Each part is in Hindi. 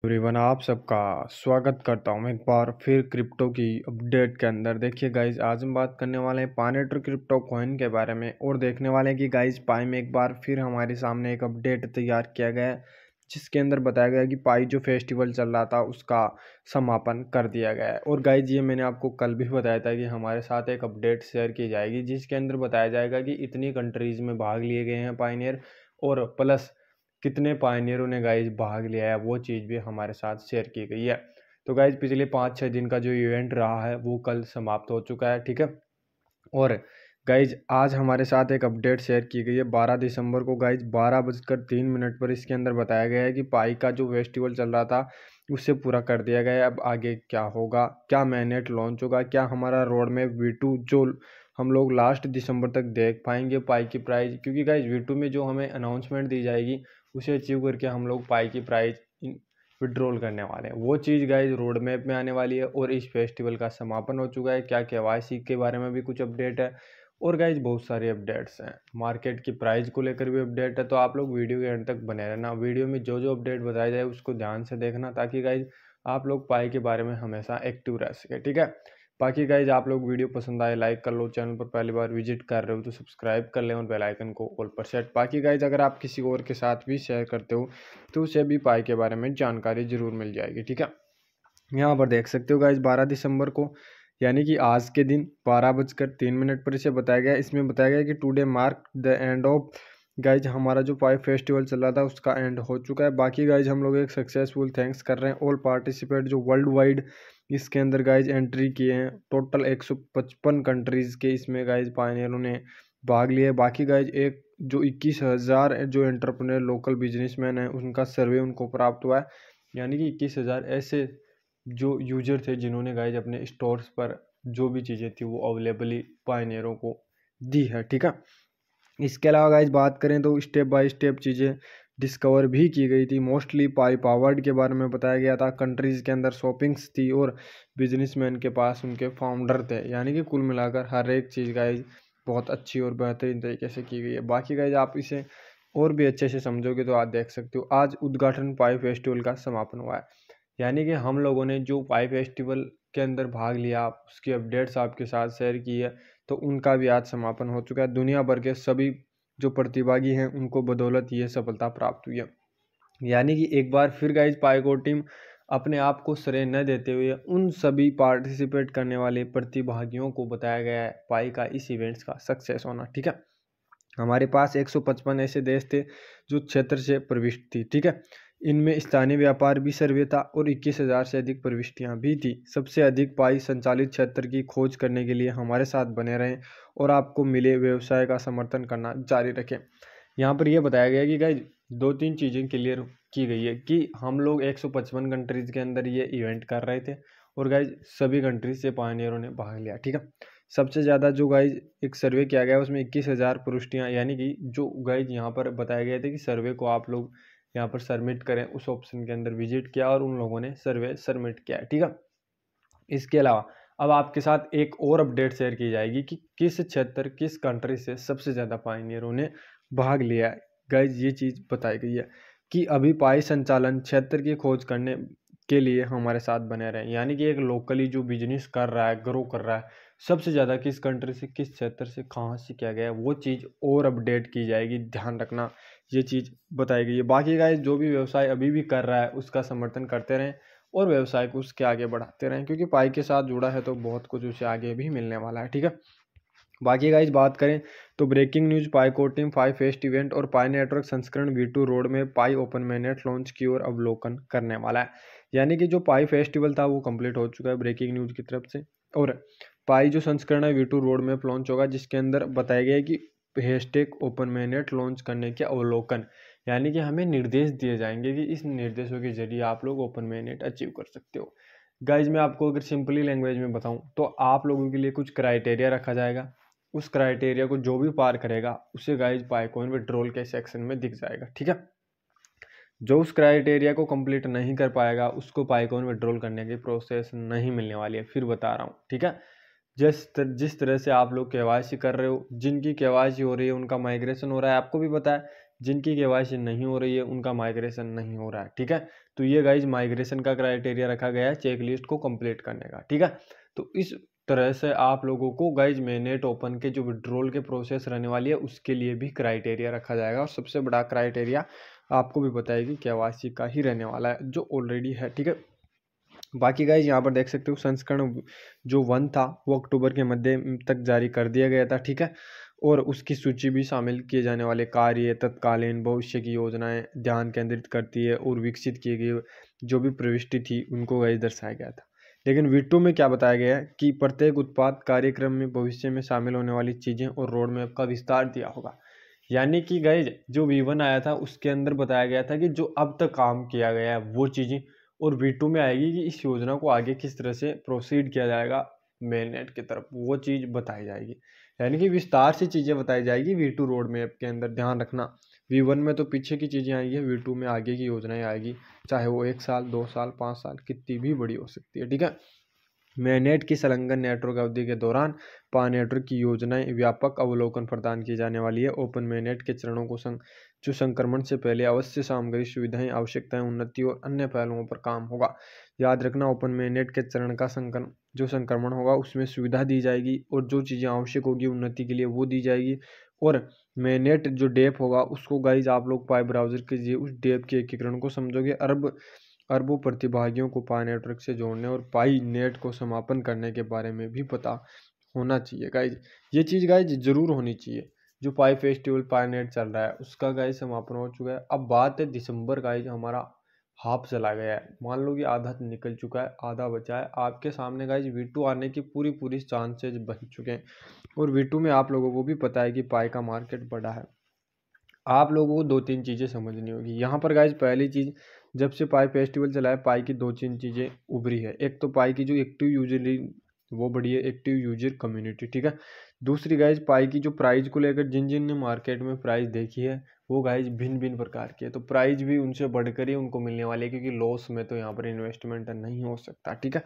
एवरीवन, आप सबका स्वागत करता हूं मैं एक बार फिर क्रिप्टो की अपडेट के अंदर। देखिए गाइज, आज हम बात करने वाले हैं पायनेटर क्रिप्टो कॉइन के बारे में और देखने वाले हैं कि गाइज पाई में एक बार फिर हमारे सामने एक अपडेट तैयार किया गया है, जिसके अंदर बताया गया है कि पाई जो फेस्टिवल चल रहा था उसका समापन कर दिया गया है। और गाइज ये मैंने आपको कल भी बताया था कि हमारे साथ एक अपडेट शेयर की जाएगी, जिसके अंदर बताया जाएगा कि इतनी कंट्रीज़ में भाग लिए गए हैं पायनियर, और प्लस कितने पायनियरों ने गाइज भाग लिया है, वो चीज़ भी हमारे साथ शेयर की गई है। तो गाइज पिछले 5-6 दिन का जो इवेंट रहा है वो कल समाप्त हो चुका है, ठीक है। और गाइज आज हमारे साथ एक अपडेट शेयर की गई है 12 दिसंबर को गाइज 12:03 पर। इसके अंदर बताया गया है कि पाई का जो फेस्टिवल चल रहा था उससे पूरा कर दिया गया है। अब आगे क्या होगा, क्या मैनेट लॉन्च होगा, क्या हमारा रोड मैप V2 जो हम लोग लास्ट दिसंबर तक देख पाएंगे पाई की प्राइस, क्योंकि गाइज V2 में जो हमें अनाउंसमेंट दी जाएगी उसे अचीव करके हम लोग पाई की प्राइस विड्रॉल करने वाले हैं। वो चीज़ गाइज रोड मैप में आने वाली है। और इस फेस्टिवल का समापन हो चुका है, क्या KYC के बारे में भी कुछ अपडेट है, और गाइज बहुत सारे अपडेट्स हैं। मार्केट की प्राइस को लेकर भी अपडेट है। तो आप लोग वीडियो के एंड तक बने रहना, वीडियो में जो जो अपडेट बताया जाए उसको ध्यान से देखना, ताकि गाइज आप लोग पाई के बारे में हमेशा एक्टिव रह सके, ठीक है। बाकी गाइज आप लोग वीडियो पसंद आए लाइक कर लो, चैनल पर पहली बार विजिट कर रहे हो तो सब्सक्राइब कर लें और बेल आइकन को ऑल पर सेट। बाकी गाइज अगर आप किसी और के साथ भी शेयर करते हो तो उसे भी पाई के बारे में जानकारी जरूर मिल जाएगी, ठीक है। यहाँ पर देख सकते हो गाइज 12 दिसंबर को, यानी कि आज के दिन 12:03 पर इसे बताया गया। इसमें बताया गया कि today mark the end of, guys हमारा जो पाई फेस्टिवल चल रहा था उसका एंड हो चुका है। बाकी गाइज हम लोग एक सक्सेसफुल थैंक्स कर रहे हैं ऑल पार्टिसिपेट जो वर्ल्ड वाइड इसके अंदर गाइज एंट्री किए हैं। टोटल 155 कंट्रीज़ के इसमें गाइज पायनियरों ने भाग लिए। बाकी गाइज एक जो 21,000 जो एंटरप्रेन्योर लोकल बिजनेसमैन हैं उनका सर्वे उनको प्राप्त हुआ है, यानी कि 21,000 ऐसे जो यूजर थे जिन्होंने गाइज अपने स्टोर्स पर जो भी चीज़ें थी वो अवेलेबली पायनियरों को दी है, ठीक है। इसके अलावा गाइज बात करें तो स्टेप बाय स्टेप चीज़ें डिस्कवर भी की गई थी। मोस्टली पाई पावर्ड के बारे में बताया गया था, कंट्रीज़ के अंदर शॉपिंग्स थी और बिजनेसमैन के पास उनके फाउंडर थे, यानी कि कुल मिलाकर हर एक चीज़ गाइज बहुत अच्छी और बेहतरीन तरीके से की गई है। बाकी गाइज आप इसे और भी अच्छे से समझोगे तो आज देख सकते हो, आज उद्घाटन पाई फेस्टिवल का समापन हुआ है, यानी कि हम लोगों ने जो पाई फेस्टिवल के अंदर भाग लिया उसकी अपडेट्स आपके साथ शेयर की है, तो उनका भी आज समापन हो चुका है। दुनिया भर के सभी जो प्रतिभागी हैं उनको बदौलत ये सफलता प्राप्त हुई है। यानी कि एक बार फिर गाइज पाईको टीम अपने आप को श्रेय न देते हुए उन सभी पार्टिसिपेट करने वाले प्रतिभागियों को बताया गया है पाई का इस इवेंट्स का सक्सेस होना, ठीक है। हमारे पास 155 ऐसे देश थे जो क्षेत्र से प्रविष्ट थी, ठीक है। इनमें स्थानीय व्यापार भी सर्वे था और 21,000 से अधिक प्रविष्टियां भी थी। सबसे अधिक पाई संचालित क्षेत्र की खोज करने के लिए हमारे साथ बने रहें और आपको मिले व्यवसाय का समर्थन करना जारी रखें। यहाँ पर यह बताया गया कि गाइज 2-3 चीज़ें क्लियर की गई है कि हम लोग 155 कंट्रीज़ के अंदर ये इवेंट कर रहे थे और गाइज सभी कंट्रीज से पायनियरों ने भाग लिया, ठीक है। सबसे ज़्यादा जो गाइज एक सर्वे किया गया उसमें 21,000 प्रविष्टियाँ, यानी कि जो गाइज यहाँ पर बताया गया था कि सर्वे को आप लोग यहाँ पर सबमिट करें, उस ऑप्शन के अंदर विजिट किया और उन लोगों ने सर्वे सबमिट किया है, ठीक है। इसके अलावा अब आपके साथ एक और अपडेट शेयर की जाएगी कि किस क्षेत्र किस कंट्री से सबसे ज़्यादा पायनियरों ने भाग लिया है। गाइज ये चीज़ बताई गई है कि अभी पाई संचालन क्षेत्र की खोज करने के लिए हमारे साथ बने रहें, यानी कि एक लोकली जो बिजनेस कर रहा है, ग्रो कर रहा है, सबसे ज़्यादा किस कंट्री से किस क्षेत्र से कहाँ से किया गया है, वो चीज़ और अपडेट की जाएगी, ध्यान रखना ये चीज़ बताई गई है। बाकी गाइज जो भी व्यवसाय अभी भी कर रहा है उसका समर्थन करते रहें और व्यवसाय को उसके आगे बढ़ाते रहें, क्योंकि पाई के साथ जुड़ा है तो बहुत कुछ उसे आगे भी मिलने वाला है, ठीक है। बाकी गाइज बात करें तो ब्रेकिंग न्यूज, पाई कोर टीम पाई फेस्ट इवेंट और पाई नेटवर्क संस्करण V2 रोड में पाई ओपन मैनेट लॉन्च की ओर अवलोकन करने वाला है। यानी कि जो पाई फेस्टिवल था वो कंप्लीट हो चुका है ब्रेकिंग न्यूज की तरफ से, और पाई जो संस्करण है V2 रोड में लॉन्च होगा, जिसके अंदर बताया गया है कि हैशटैग ओपन मैनेट लॉन्च करने के अवलोकन, यानी कि हमें निर्देश दिए जाएंगे कि इस निर्देशों के जरिए आप लोग ओपन मैनेट अचीव कर सकते हो। गाइज मैं आपको अगर सिंपली लैंग्वेज में बताऊं तो आप लोगों के लिए कुछ क्राइटेरिया रखा जाएगा, उस क्राइटेरिया को जो भी पार करेगा उसे गाइज पाईकॉइन विड्रॉल के सेक्शन में दिख जाएगा, ठीक है। जो उस क्राइटेरिया को कंप्लीट नहीं कर पाएगा उसको पाईकॉइन विड्रॉल करने की प्रोसेस नहीं मिलने वाली है, फिर बता रहा हूँ, ठीक है। जिस तरह से आप लोग KYC कर रहे हो, जिनकी KYC हो रही है उनका माइग्रेशन हो रहा है, आपको भी पता है जिनकी KYC नहीं हो रही है उनका माइग्रेशन नहीं हो रहा है, ठीक है। तो ये गाइज माइग्रेशन का क्राइटेरिया रखा गया है चेक लिस्ट को कंप्लीट करने का, ठीक है। तो इस तरह से आप लोगों को गाइज मेनेट ओपन के जो विड्रॉल के प्रोसेस रहने वाली है उसके लिए भी क्राइटेरिया रखा जाएगा, और सबसे बड़ा क्राइटेरिया आपको भी बताएगी केवाईसी का ही रहने वाला है जो ऑलरेडी है, ठीक है। बाकी गाइज यहाँ पर देख सकते हो संस्करण जो 1 था वो अक्टूबर के मध्य तक जारी कर दिया गया था, ठीक है। और उसकी सूची भी शामिल किए जाने वाले कार्य, तत्कालीन भविष्य की योजनाएं ध्यान केंद्रित करती है और विकसित किए गए जो भी प्रविष्टि थी उनको गाइज दर्शाया गया था। लेकिन वीटू में क्या बताया गया है कि प्रत्येक उत्पाद कार्यक्रम में भविष्य में शामिल होने वाली चीज़ें और रोड मैप का विस्तार दिया होगा। यानी कि गाइज जो V1 आया था उसके अंदर बताया गया था कि जो अब तक काम किया गया है वो चीज़ें, और V2 में आएगी कि इस योजना को आगे किस तरह से प्रोसीड किया जाएगा मेन नेट की तरफ, वो चीज़ बताई जाएगी। यानी कि विस्तार से चीज़ें बताई जाएगी V2 रोड मैप के अंदर, ध्यान रखना। V1 में तो पीछे की चीज़ें आएंगी, V2 में आगे की योजनाएं आएगी, चाहे वो 1 साल 2 साल 5 साल कितनी भी बड़ी हो सकती है, ठीक है। मैनेट की संलग्न नेटवर्क अवधि के दौरान पान नेटवर्क की योजनाएं व्यापक अवलोकन प्रदान की जाने वाली है। ओपन मैनेट के चरणों को जो संक्रमण से पहले अवश्य सामग्री सुविधाएं आवश्यकताएं उन्नति और अन्य पहलुओं पर काम होगा। याद रखना ओपन मैनेट के चरण का संक्रमण होगा उसमें सुविधा दी जाएगी और जो चीज़ें आवश्यक होगी उन्नति के लिए वो दी जाएगी। और मैनेट जो डेप होगा उसको गाइज आप लोग पाई ब्राउजर के जरिए उस डेप के एकीकरण को समझोगे। अरबों प्रतिभागियों को पाई नेटवर्क से जोड़ने और पाई नेट को समापन करने के बारे में भी पता होना चाहिए गाइज। ये चीज़ गाइज जरूर होनी चाहिए। जो पाई फेस्टिवल पाई नेट चल रहा है उसका गाइज समापन हो चुका है। अब बात है दिसंबर गाइज हमारा हाफ चला गया है, मान लो कि आधा निकल चुका है, आधा बचा है। आपके सामने गाइज V2 आने की पूरी पूरी चांसेज बन चुके हैं, और V2 में आप लोगों को भी पता है कि पाई का मार्केट बड़ा है। आप लोगों को 2-3 चीज़ें समझनी होगी यहाँ पर गाइज। पहली चीज़, जब से पाई फेस्टिवल चला है पाई की 2-3 चीज़ें उभरी है। एक तो पाई की जो एक्टिव यूजर वो बढ़ी है, एक्टिव यूजर कम्युनिटी, ठीक है। दूसरी गाइज पाई की जो प्राइस को लेकर जिन जिन ने मार्केट में प्राइस देखी है वो गाइज भिन्न भिन्न प्रकार की है, तो प्राइस भी उनसे बढ़कर ही उनको मिलने वाली है, क्योंकि लॉस में तो यहाँ पर इन्वेस्टमेंट नहीं हो सकता, ठीक है।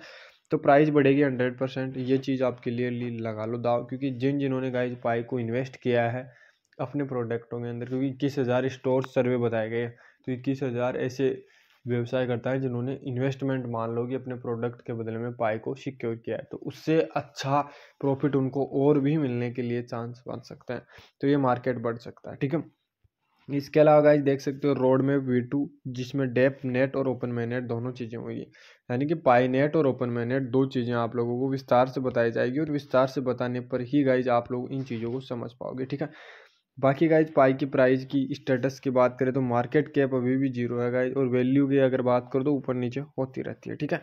तो प्राइस बढ़ेगी 100%, ये चीज़ आप क्लियरली लगा लो दाव, क्योंकि जिन्होंने गाइज पाई को इन्वेस्ट किया है अपने प्रोडक्टों के अंदर, क्योंकि 21,000 स्टोर सर्वे बताए गए, तो 21,000 ऐसे व्यवसाय करता है जिन्होंने इन्वेस्टमेंट मान लो कि अपने प्रोडक्ट के बदले में पाई को सिक्योर किया है, तो उससे अच्छा प्रॉफिट उनको और भी मिलने के लिए चांस बन सकते हैं, तो ये मार्केट बढ़ सकता है, ठीक है। इसके अलावा गाइस देख सकते हो रोड में V2 जिसमें डेप नेट और ओपन मैनेट दोनों चीज़ें हुई है, यानी कि पाई नेट और ओपन मैनेट दो चीज़ें आप लोगों को विस्तार से बताई जाएगी, और विस्तार से बताने पर ही गाइज आप लोग इन चीज़ों को समझ पाओगे, ठीक है। बाकी गाइज पाई की प्राइस की स्टेटस की बात करें तो मार्केट कैप अभी भी 0 है गाइज, और वैल्यू की अगर बात करो तो ऊपर नीचे होती रहती है, ठीक है।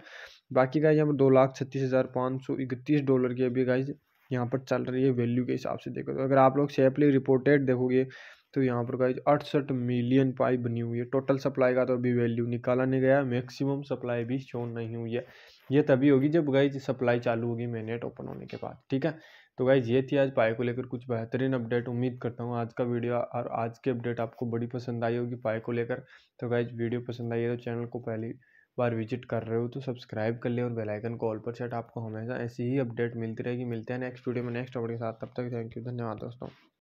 बाकी गाइज यहाँ पर $2,36,531 की अभी गाइज यहाँ पर चल रही है वैल्यू के हिसाब से देखो, तो अगर आप लोग सेफली रिपोर्टेड देखोगे तो यहाँ पर गाइज 68 मिलियन पाई बनी हुई है। टोटल सप्लाई का तो अभी वैल्यू निकाला नहीं गया, मैक्सिमम सप्लाई भी शो नहीं हुई है, ये तभी होगी जब गाइज सप्लाई चालू होगी मैनेट ओपन होने के बाद, ठीक है। तो गाइज ये थी आज पाई को लेकर कुछ बेहतरीन अपडेट। उम्मीद करता हूँ आज का वीडियो और आज के अपडेट आपको बड़ी पसंद आई होगी पाई को लेकर। तो गाइज वीडियो पसंद आई है तो चैनल को पहली बार विजिट कर रहे हो तो सब्सक्राइब कर ले और बेल आइकन को ऑल पर सेट, आपको हमेशा ऐसी ही अपडेट मिलती रहेगी। मिलते हैं नेक्स्ट वीडियो में नेक्स्ट अपडेट के साथ, तब तक थैंक यू, धन्यवाद दोस्तों।